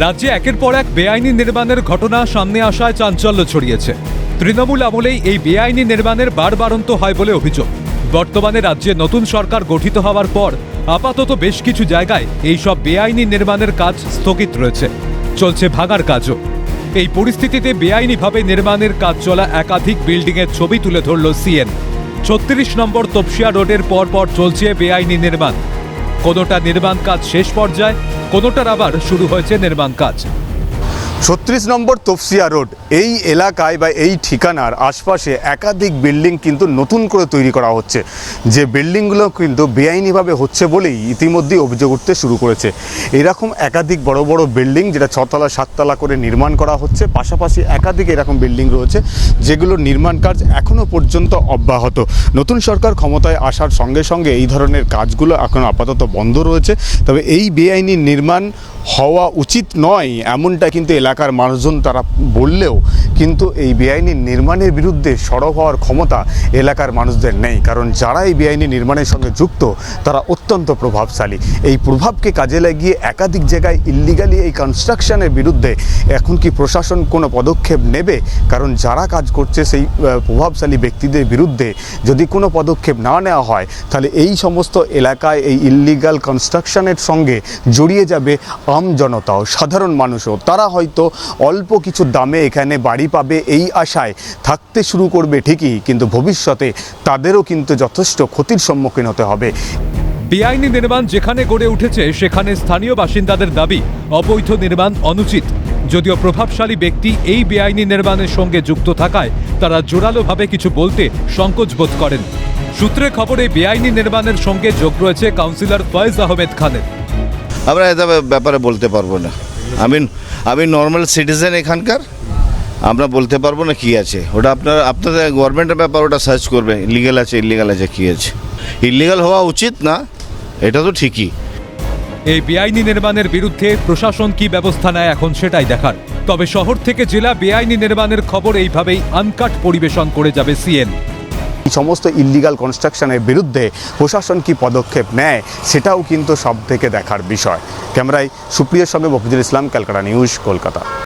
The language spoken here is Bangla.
রাজ্যে একের পর এক বেআইনি নির্মাণের ঘটনা সামনে আসায় চাঞ্চল্য ছড়িয়েছে। তৃণমূল আমলেই এই বেআইনি নির্মাণের বাড়বাড়ন্ত হয় বলে অভিযোগ। বর্তমানে রাজ্যে নতুন সরকার গঠিত হওয়ার পর আপাতত বেশ কিছু জায়গায় এই সব বেআইনি নির্মাণের কাজ স্থগিত রয়েছে, চলছে ভাঙার কাজও। এই পরিস্থিতিতে বেআইনিভাবে নির্মাণের কাজ চলা একাধিক বিল্ডিংয়ের ছবি তুলে ধরল সিএন। ৩৬ নম্বর তপসিয়া রোডের পরপর চলছে বেআইনি নির্মাণ। কোনোটা নির্মাণ কাজ শেষ পর্যায়ে, কোনোটার আবার শুরু হয়েছে নির্মাণ কাজ। ৩৬ নম্বর তপসিয়া রোড এই এলাকায় বা এই ঠিকানার আশপাশে একাধিক বিল্ডিং কিন্তু নতুন করে তৈরি করা হচ্ছে, যে বিল্ডিংগুলো কিন্তু বেআইনিভাবে হচ্ছে বলেই ইতিমধ্যেই অভিযোগ উঠতে শুরু করেছে। এরকম একাধিক বড় বড় বিল্ডিং যেটা ৬তলা ৭তলা করে নির্মাণ করা হচ্ছে, পাশাপাশি একাধিক এরকম বিল্ডিং রয়েছে যেগুলোর নির্মাণ কাজ এখনও পর্যন্ত অব্যাহত। নতুন সরকার ক্ষমতায় আসার সঙ্গে সঙ্গে এই ধরনের কাজগুলো এখন আপাতত বন্ধ রয়েছে। তবে এই বেআইনি নির্মাণ হওয়া উচিত নয় এমনটা কিন্তু এলাকার মানুষজন তারা বললেও কিন্তু এই বেআইনি নির্মাণের বিরুদ্ধে সরব হওয়ার ক্ষমতা এলাকার মানুষদের নেই, কারণ যারা এই বেআইনি নির্মাণের সঙ্গে যুক্ত তারা অত্যন্ত প্রভাবশালী। এই প্রভাবকে কাজে লাগিয়ে একাধিক জায়গায় ইল্লিগালি এই কনস্ট্রাকশনের বিরুদ্ধে এখন কি প্রশাসন কোনো পদক্ষেপ নেবে? কারণ যারা কাজ করছে সেই প্রভাবশালী ব্যক্তিদের বিরুদ্ধে যদি কোনো পদক্ষেপ না নেওয়া হয় তাহলে এই সমস্ত এলাকায় এই ইল্লিগাল কনস্ট্রাকশনের সঙ্গে জড়িয়ে যাবে আম জনতাও, সাধারণ মানুষও। তারা হয়তো অল্প কিছু দামে এখানে বাড়ি পাবে এই আশায় থাকতে শুরু করবে ঠিকই, কিন্তু ভবিষ্যতে তাদেরও কিন্তু যথেষ্ট ক্ষতির সম্মুখীন হতে হবে। বেআইনি নির্মাণ যেখানে গড়ে উঠেছে সেখানে স্থানীয় বাসিন্দাদের দাবি অবৈধ নির্মাণ অনুচিত। যদিও প্রভাবশালী ব্যক্তি এই বেআইনি নির্মাণের সঙ্গে যুক্ত থাকায় তারা জোরালোভাবে কিছু বলতে সংকোচ বোধ করেন। সূত্রে খবরে বেআইনি নির্মাণের সঙ্গে যোগ রয়েছে কাউন্সিলর ফয়েজ আহমেদ খানের। আমরা এটা ব্যাপারে বলতে পারবো না। আমি নর্মাল সিটিজেন এখানকার, আমরা বলতে পারবো না কি আছে। ওটা আপনাদের গভর্নমেন্টের ব্যাপার, ওটা সার্চ করবে লিগ্যাল আছে ইলিগাল আছে কি আছে। ইলিগাল হওয়া উচিত না, এটা তো ঠিকই। এই বেআইনি নির্মাণের বিরুদ্ধে প্রশাসন কি ব্যবস্থা নেয় এখন সেটাই দেখার। তবে শহর থেকে জেলা বেআইনি নির্মাণের খবর এইভাবেই আনকাট পরিবেশন করে যাবে সিএন। এই সমস্ত ইল্লিগাল কনস্ট্রাকশনের বিরুদ্ধে প্রশাসন কি পদক্ষেপ নেয় সেটাও কিন্তু সব থেকে দেখার বিষয়। ক্যামেরায় সুপ্রিয়ার সঙ্গে মফিজুল ইসলাম, ক্যালকাটা নিউজ, কলকাতা।